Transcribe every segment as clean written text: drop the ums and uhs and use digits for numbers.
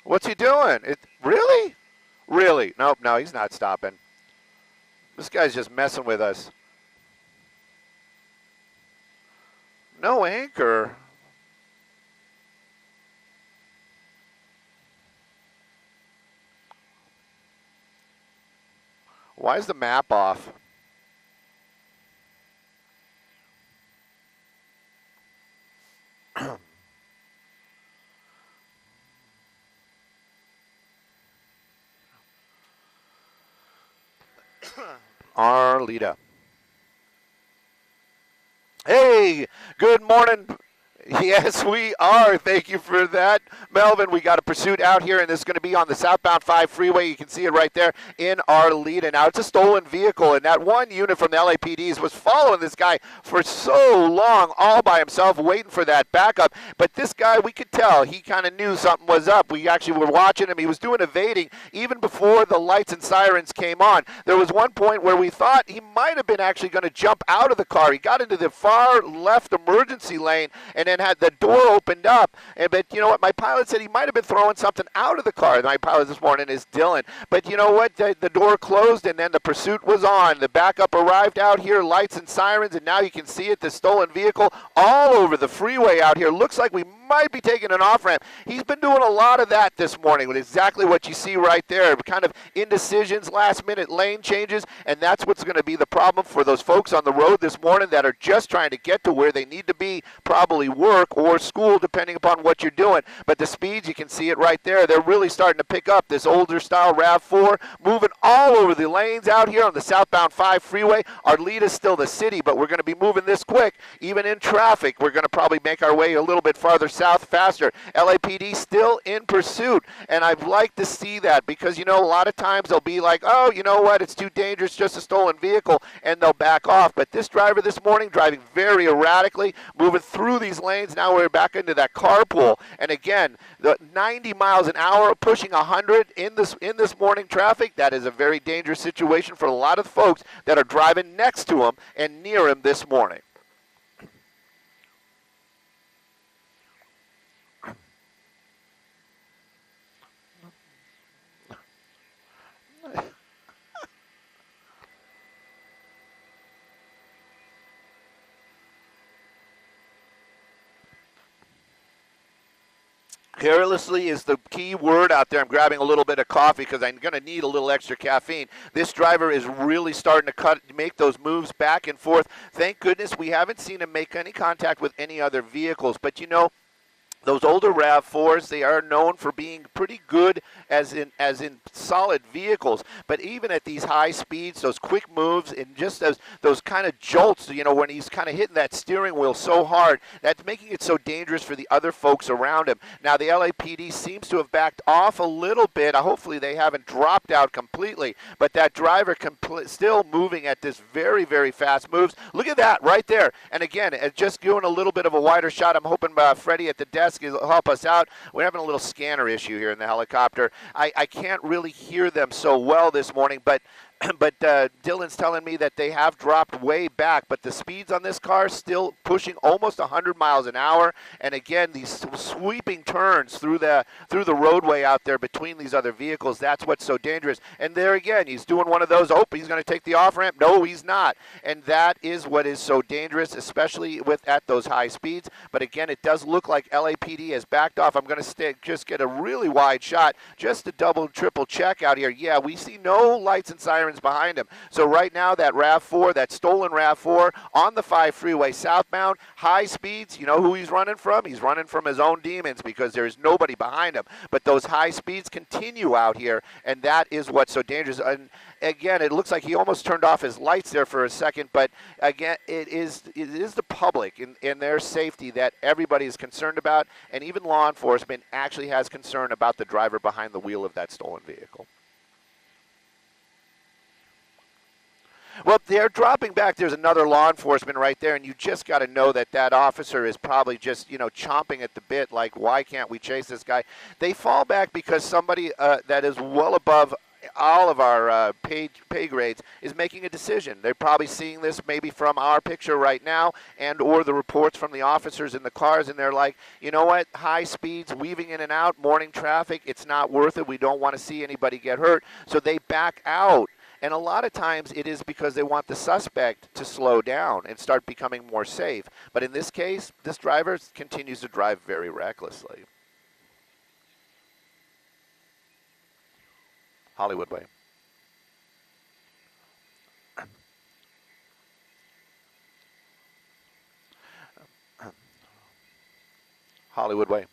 What's he doing? Really? Really? Nope, no, he's not stopping. This guy's just messing with us. No anchor. Why is the map off? Arlita. Hey, good morning. Yes, we are. Thank you for that, Melvin. We got a pursuit out here, and this is going to be on the southbound 5 freeway. You can see it right there in Arleta. Now, it's a stolen vehicle, and that one unit from the LAPDs was following this guy for so long, all by himself, waiting for that backup. But this guy, we could tell, he kind of knew something was up. We actually were watching him. He was doing evading even before the lights and sirens came on. There was one point where we thought he might have been actually going to jump out of the car. He got into the far left emergency lane, and then had the door opened up. But you know what? My pilot said he might have been throwing something out of the car. My pilot this morning is Dylan. But you know what? The door closed, and then the pursuit was on. The backup arrived out here, lights and sirens, and now you can see it, the stolen vehicle all over the freeway out here. Looks like we might be taking an off-ramp. He's been doing a lot of that this morning with exactly what you see right there, kind of indecisions, last-minute lane changes, and that's what's going to be the problem for those folks on the road this morning that are just trying to get to where they need to be, probably work or school, depending upon what you're doing. But the speeds, you can see it right there. They're really starting to pick up. This older-style RAV4 moving all over the lanes out here on the southbound 5 freeway. Arleta's still the city, but we're going to be moving this quick. Even in traffic, we're going to probably make our way a little bit farther south faster. LAPD still in pursuit, and I'd like to see that because, you know, a lot of times they'll be like, oh, you know what, it's too dangerous, just a stolen vehicle, and they'll back off. But this driver this morning driving very erratically, moving through these lanes. Now we're back into that carpool, and again, the 90 miles an hour, pushing 100 in this morning traffic. That is a very dangerous situation for a lot of folks that are driving next to him and near him this morning. Carelessly is the key word out there. I'm grabbing a little bit of coffee because I'm going to need a little extra caffeine. This driver is really starting to make those moves back and forth. Thank goodness we haven't seen him make any contact with any other vehicles. But, you know, those older RAV4s, they are known for being pretty good as in solid vehicles. But even at these high speeds, those quick moves, and just those kind of jolts, you know, when he's kind of hitting that steering wheel so hard, that's making it so dangerous for the other folks around him. Now, the LAPD seems to have backed off a little bit. Hopefully they haven't dropped out completely. But that driver still moving at this very, very fast moves. Look at that right there. And again, just doing a little bit of a wider shot. I'm hoping Freddie at the desk will help us out. We're having a little scanner issue here in the helicopter. I can't really hear them so well this morning, but Dylan's telling me that they have dropped way back, but the speeds on this car still pushing almost 100 miles an hour. And again, these sweeping turns through the roadway out there between these other vehicles, that's what's so dangerous. And there again, he's doing one of those, oh, he's going to take the off-ramp. No, he's not. And that is what is so dangerous, especially at those high speeds. But again, it does look like LAPD has backed off. I'm going to just get a really wide shot just to double, triple check out here. Yeah, we see no lights and sirens behind him. So right now that RAV4, that stolen RAV4 on the 5 freeway southbound, high speeds, you know who he's running from? He's running from his own demons because there's nobody behind him. But those high speeds continue out here, and that is what's so dangerous. And again, it looks like he almost turned off his lights there for a second, but again, it is the public and their safety that everybody is concerned about, and even law enforcement actually has concern about the driver behind the wheel of that stolen vehicle. Well, they're dropping back. There's another law enforcement right there, and you just got to know that that officer is probably just, you know, chomping at the bit, like, why can't we chase this guy? They fall back because somebody that is well above pay grades is making a decision. They're probably seeing this maybe from our picture right now and or the reports from the officers in the cars, and they're like, you know what, high speeds, weaving in and out, morning traffic, it's not worth it. We don't want to see anybody get hurt. So they back out. And a lot of times it is because they want the suspect to slow down and start becoming more safe. But in this case, this driver continues to drive very recklessly. Hollywood Way. Hollywood Way.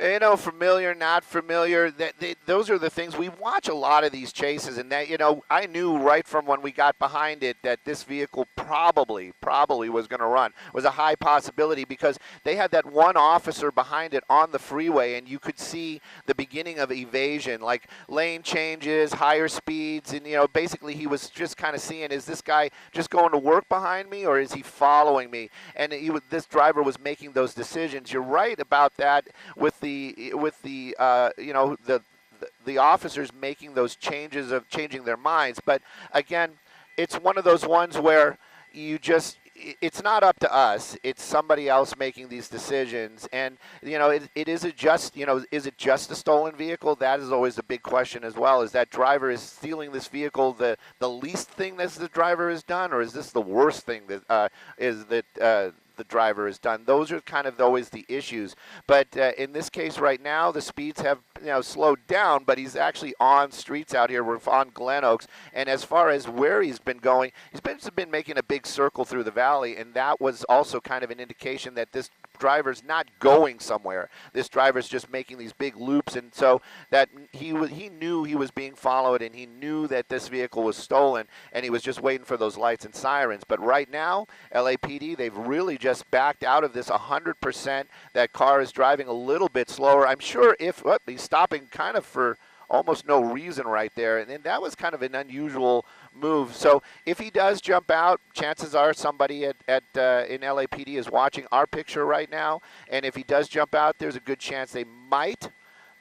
You know, familiar, not familiar. Those are the things. We watch a lot of these chases, and that, you know, I knew right from when we got behind it that this vehicle probably was going to run. It was a high possibility because they had that one officer behind it on the freeway, and you could see the beginning of evasion, like lane changes, higher speeds, and, you know, basically he was just kind of seeing, is this guy just going to work behind me or is he following me? And this driver was making those decisions. You're right about that with the you know, the officers making those changes of changing their minds. But again, it's one of those ones where it's not up to us. It's somebody else making these decisions. And, you know, is it just a stolen vehicle? That is always a big question as well. Is that driver is stealing this vehicle the least thing that the driver has done, or is this the worst thing that the driver has done? Those are kind of always the issues. But in this case right now, the speeds have, you know, slowed down, but he's actually on streets out here. We're on Glen Oaks. And as far as where he's been going, he's been making a big circle through the valley, and that was also kind of an indication that this driver's not going somewhere. This driver's just making these big loops, and so that he knew he was being followed, and he knew that this vehicle was stolen, and he was just waiting for those lights and sirens. But right now, LAPD, they've really just backed out of this 100%. That car is driving a little bit slower. I'm sure he's stopping kind of for almost no reason right there, and that was kind of an unusual move. So if he does jump out, chances are somebody in LAPD is watching our picture right now, and if he does jump out, there's a good chance they might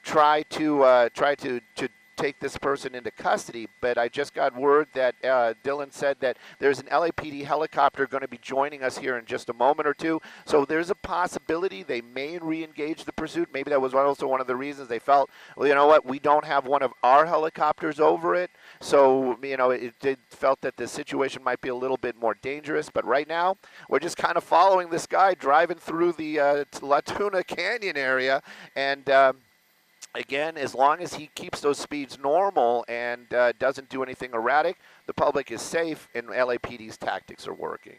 try to take this person into custody. But I just got word that Dylan said that there's an LAPD helicopter going to be joining us here in just a moment or two. So there's a possibility they may re-engage the pursuit. Maybe that was also one of the reasons they felt, well, you know what, we don't have one of our helicopters over it. So, you know, it felt that the situation might be a little bit more dangerous. But right now, we're just kind of following this guy driving through the La Tuna Canyon area, and again, as long as he keeps those speeds normal and doesn't do anything erratic, the public is safe, and LAPD's tactics are working.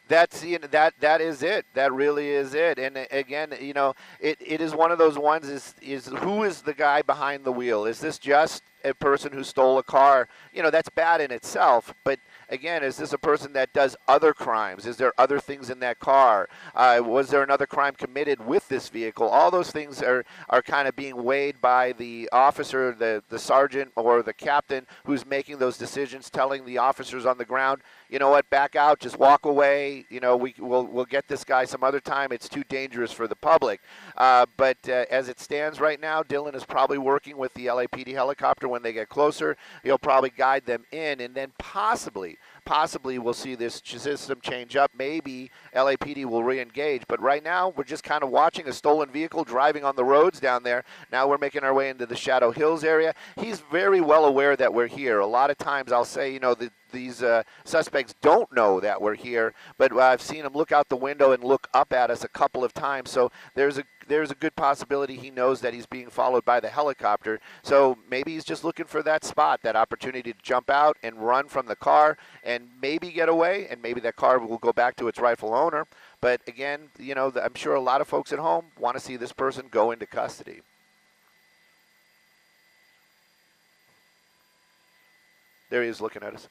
That is it. That really is it. And again, you know, it is one of those ones. Is who is the guy behind the wheel? Is this just a person who stole a car? You know, that's bad in itself. But again, is this a person that does other crimes? Is there other things in that car? Was there another crime committed with this vehicle? All those things are kind of being weighed by the officer, the sergeant or the captain who's making those decisions, telling the officers on the ground, you know what, back out, just walk away. You know, we'll get this guy some other time. It's too dangerous for the public. But as it stands right now, Dylan is probably working with the LAPD helicopter. When they get closer, he'll probably guide them in, and then possibly possibly we'll see this system change up. Maybe LAPD will re-engage. But right now, we're just kind of watching a stolen vehicle driving on the roads down there. Now we're making our way into the Shadow Hills area. He's very well aware that we're here. A lot of times I'll say, you know, these suspects don't know that we're here, but I've seen him look out the window and look up at us a couple of times. So there's a good possibility he knows that he's being followed by the helicopter. So maybe he's just looking for that spot, that opportunity to jump out and run from the car and maybe get away, and maybe that car will go back to its rightful owner. But again, you know, I'm sure a lot of folks at home want to see this person go into custody. There he is looking at us.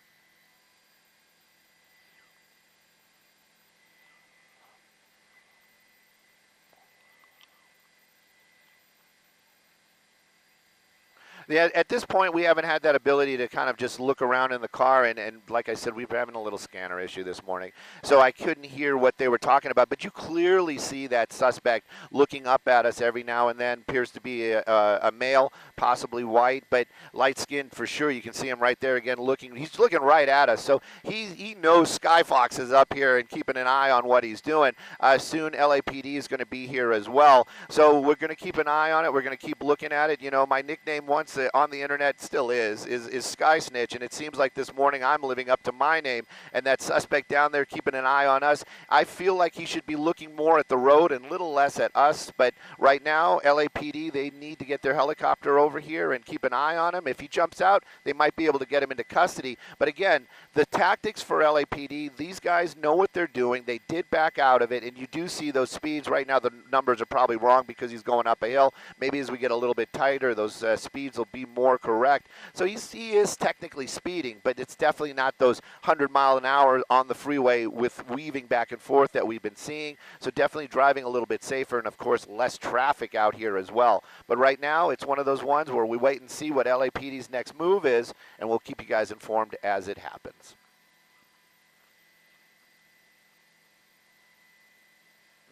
Yeah, at this point, we haven't had that ability to kind of just look around in the car, and like I said, we've been having a little scanner issue this morning, so I couldn't hear what they were talking about, but you clearly see that suspect looking up at us every now and then. Appears to be a male, possibly white, but light-skinned for sure. You can see him right there again looking. He's looking right at us, so he knows Skyfox is up here and keeping an eye on what he's doing. Soon LAPD is going to be here as well, so we're going to keep an eye on it. We're going to keep looking at it. You know, my nickname once on the internet still is Sky Snitch, and it seems like this morning I'm living up to my name, and that suspect down there keeping an eye on us. I feel like he should be looking more at the road and little less at us, but right now LAPD, they need to get their helicopter over here and keep an eye on him. If he jumps out, they might be able to get him into custody. But again, the tactics for LAPD, these guys know what they're doing. They did back out of it, and you do see those speeds. Right now the numbers are probably wrong because he's going up a hill. Maybe as we get a little bit tighter, those speeds will be more correct. So he is technically speeding, but it's definitely not those 100 mile an hour on the freeway with weaving back and forth that we've been seeing. So definitely driving a little bit safer, and of course less traffic out here as well. But right now it's one of those ones where we wait and see what LAPD's next move is, and we'll keep you guys informed as it happens.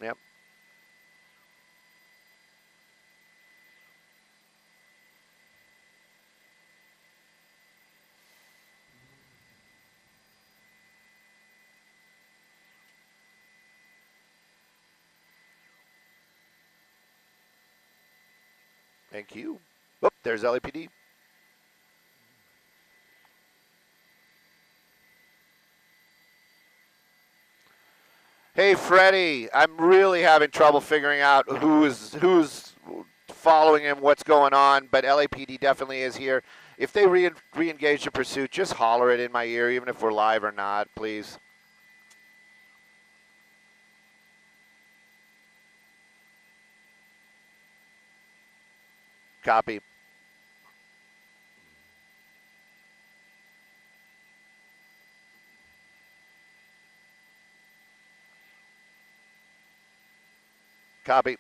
Yep. Thank you. Oh, there's LAPD. Hey, Freddie, I'm really having trouble figuring out who's following him, what's going on, but LAPD definitely is here. If they re-engage the pursuit, just holler it in my ear, even if we're live or not, please. Copy. Copy.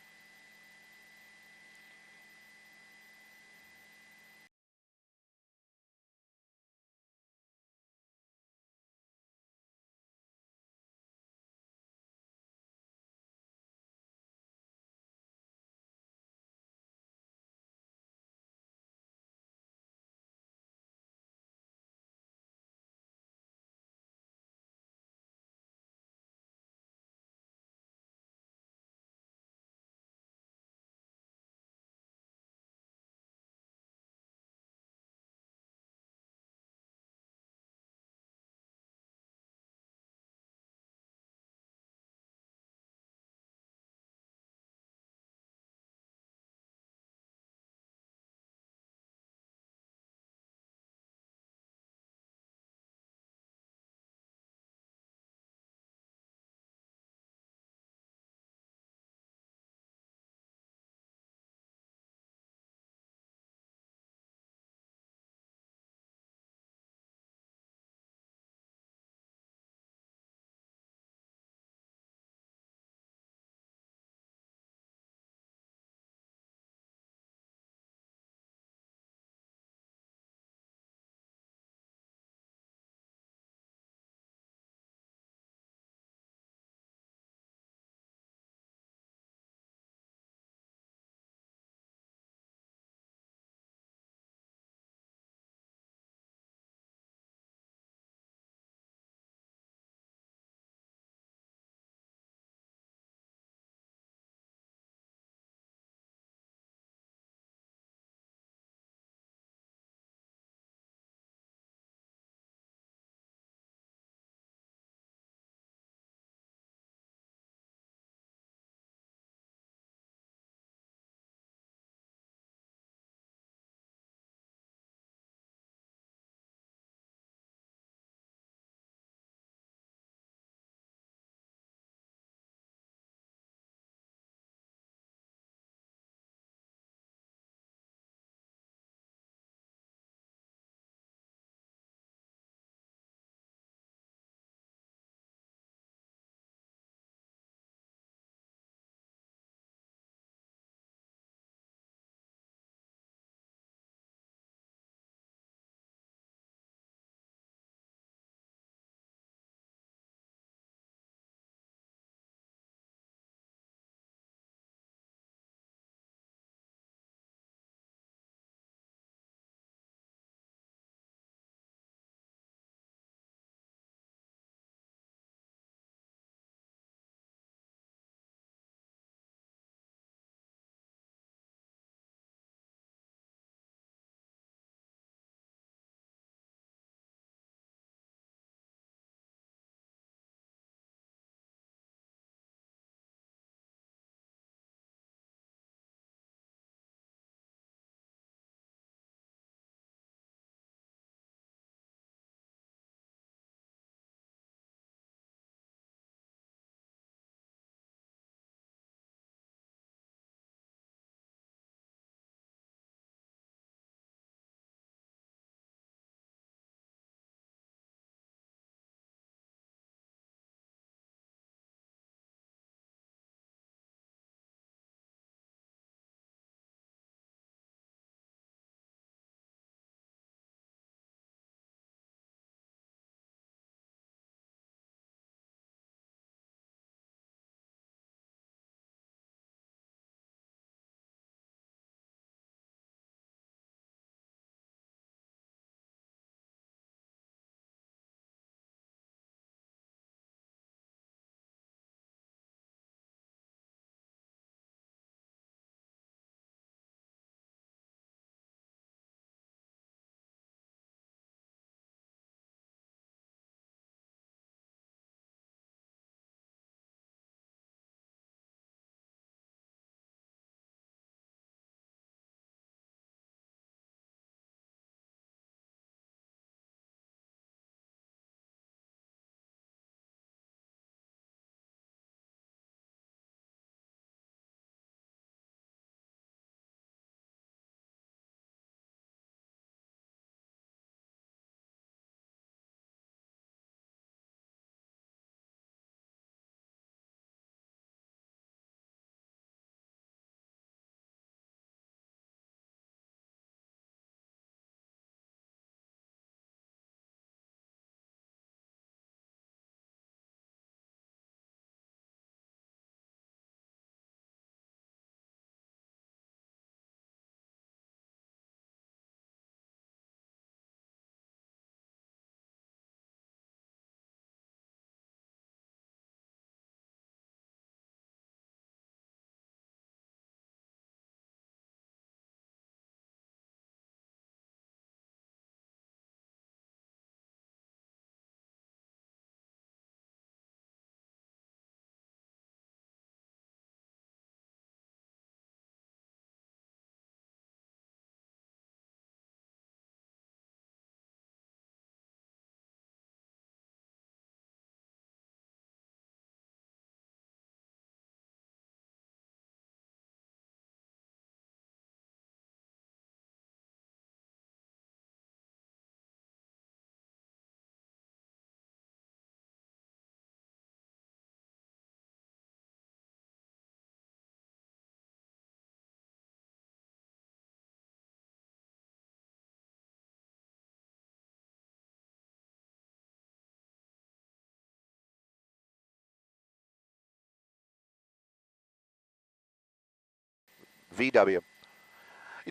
VW.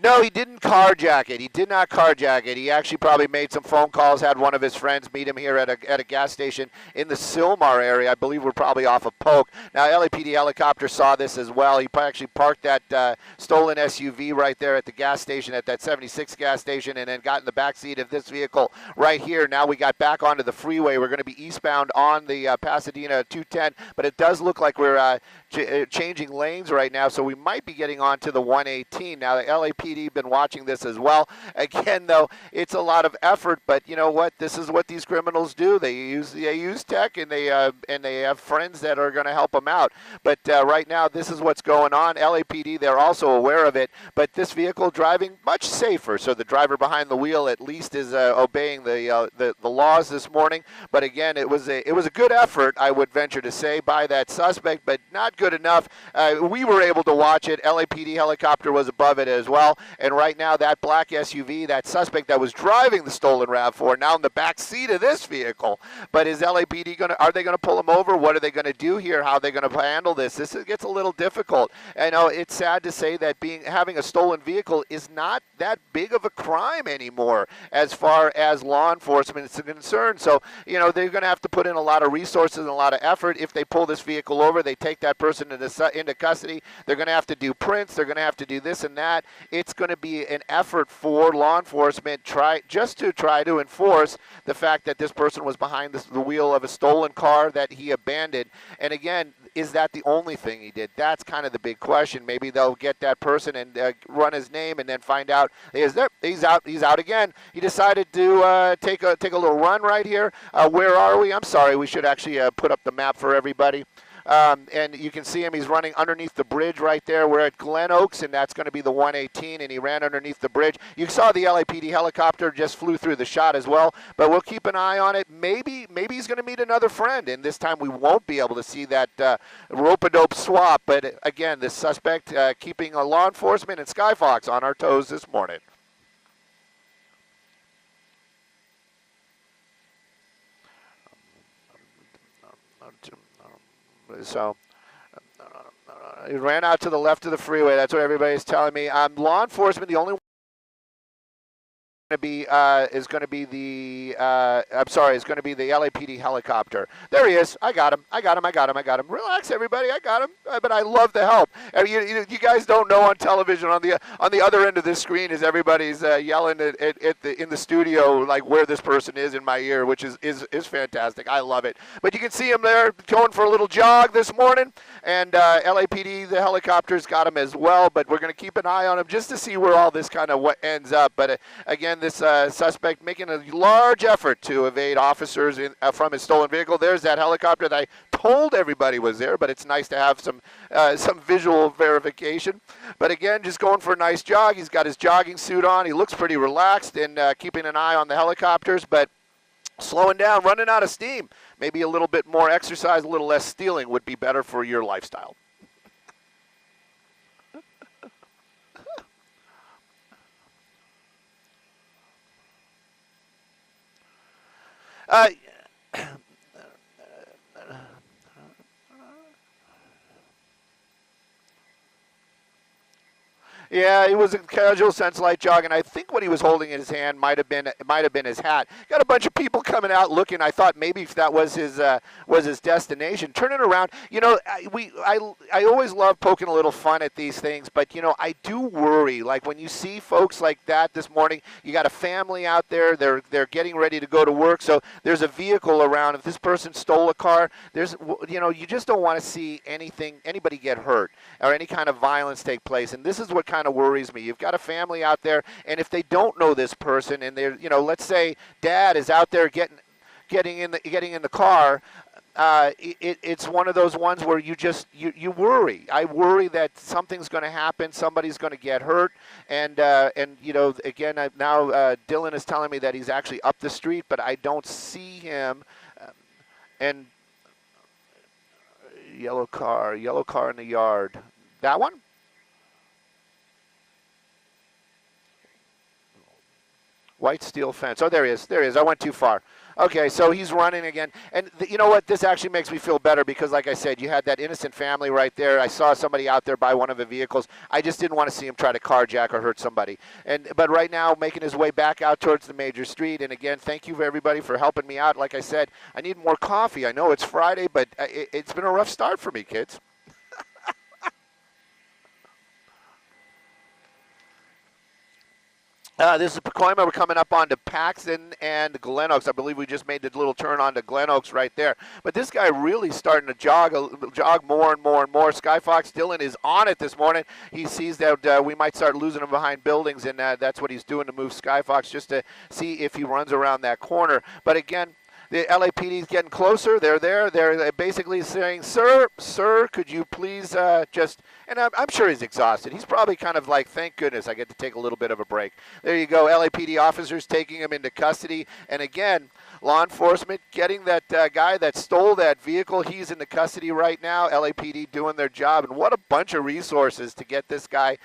No, he didn't carjack it. He did not carjack it. He actually probably made some phone calls, had one of his friends meet him here at a gas station in the Sylmar area. I believe we're probably off of Polk. Now, LAPD helicopter saw this as well. He actually parked that stolen SUV right there at the gas station, at that 76 gas station, and then got in the back seat of this vehicle right here. Now we got back onto the freeway. We're going to be eastbound on the Pasadena 210, but it does look like we're changing lanes right now, so we might be getting onto the 118. Now, the LAPD been watching this as well. Again, though, it's a lot of effort, but you know what? This is what these criminals do. They use tech, and they have friends that are going to help them out. But right now, this is what's going on. LAPD, they're also aware of it, but this vehicle driving much safer. So the driver behind the wheel at least is obeying the laws this morning. But again, it was a good effort, I would venture to say, by that suspect, but not good enough. We were able to watch it. LAPD helicopter was above it as well. And right now, that black SUV, that suspect that was driving the stolen RAV4, now in the back seat of this vehicle. But is LAPD are they going to pull him over? What are they going to do here? How are they going to handle this? This gets a little difficult. I know it's sad to say that having a stolen vehicle is not that big of a crime anymore as far as law enforcement is concerned. So, you know, they're going to have to put in a lot of resources and a lot of effort. If they pull this vehicle over, they take that person into custody. They're going to have to do prints. They're going to have to do this and that. It's going to be an effort for law enforcement to try to enforce the fact that this person was behind the wheel of a stolen car that he abandoned. And again, is that the only thing he did? That's kind of the big question. Maybe they'll get that person and run his name and then find out he's out. He's out again. He decided to take a little run right here. Where are we? I'm sorry. We should actually put up the map for everybody. And you can see him. He's running underneath the bridge right there. We're at Glen Oaks, and that's going to be the 118, and he ran underneath the bridge. You saw the LAPD helicopter just flew through the shot as well, but we'll keep an eye on it. Maybe he's going to meet another friend, and this time we won't be able to see that rope-a-dope swap. But again, this suspect keeping law enforcement and Skyfox on our toes this morning. So he ran out to the left of the freeway. That's what everybody's telling me. Law enforcement, the only is going to be the LAPD helicopter. There he is. I got him. Relax, everybody. I got him. But I love the help. You guys don't know on television on the other end of this screen is everybody's yelling in the studio like where this person is in my ear, which is fantastic. I love it. But you can see him there going for a little jog this morning, and LAPD the helicopter's got him as well. But we're going to keep an eye on him just to see where all this kind of ends up. But again, this suspect making a large effort to evade officers from his stolen vehicle. There's that helicopter that I told everybody was there, but it's nice to have some visual verification. But again, just going for a nice jog. He's got his jogging suit on. He looks pretty relaxed and keeping an eye on the helicopters, but slowing down, running out of steam. Maybe a little bit more exercise, a little less stealing would be better for your lifestyle. Yeah, it was a casual sense light jog, and I think what he was holding in his hand might have been his hat. Got a bunch of people coming out looking. I thought maybe if that was his destination. Turn it around. You know, I always love poking a little fun at these things, but you know, I do worry. Like when you see folks like that this morning, you got a family out there. They're getting ready to go to work, so there's a vehicle around. If this person stole a car, you just don't want to see anybody get hurt or any kind of violence take place. And this is what kind of worries me. You've got a family out there, and if they don't know this person, and they're, let's say dad is out there getting in the car, it's one of those ones where you worry. I worry that something's going to happen, somebody's going to get hurt, and again now Dylan is telling me that he's actually up the street, but I don't see him. And yellow car in the yard. That one? White steel fence. Oh, there he is. There he is. I went too far. Okay, so he's running again. And you know what? This actually makes me feel better because, like I said, you had that innocent family right there. I saw somebody out there by one of the vehicles. I just didn't want to see him try to carjack or hurt somebody. But right now, making his way back out towards the major street. And again, thank you for everybody for helping me out. Like I said, I need more coffee. I know it's Friday, but it's been a rough start for me, kids. This is Pacoima. We're coming up onto Paxton and Glen Oaks. I believe we just made the little turn onto Glen Oaks right there. But this guy really starting to jog more and more and more. Skyfox Dylan is on it this morning. He sees that we might start losing him behind buildings, and that's what he's doing to move Skyfox just to see if he runs around that corner. But again, the LAPD is getting closer. They're there. They're basically saying, sir, could you please just, and I'm sure he's exhausted. He's probably kind of like, thank goodness I get to take a little bit of a break. There you go, LAPD officers taking him into custody. And again, law enforcement getting that guy that stole that vehicle. He's in the custody right now. LAPD doing their job. And what a bunch of resources to get this guy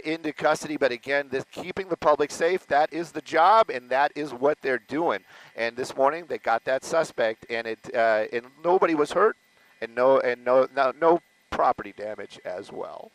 into custody. But again, keeping the public safe, that is the job, and that is what they're doing. And this morning they got that suspect, and and nobody was hurt, and no property damage as well.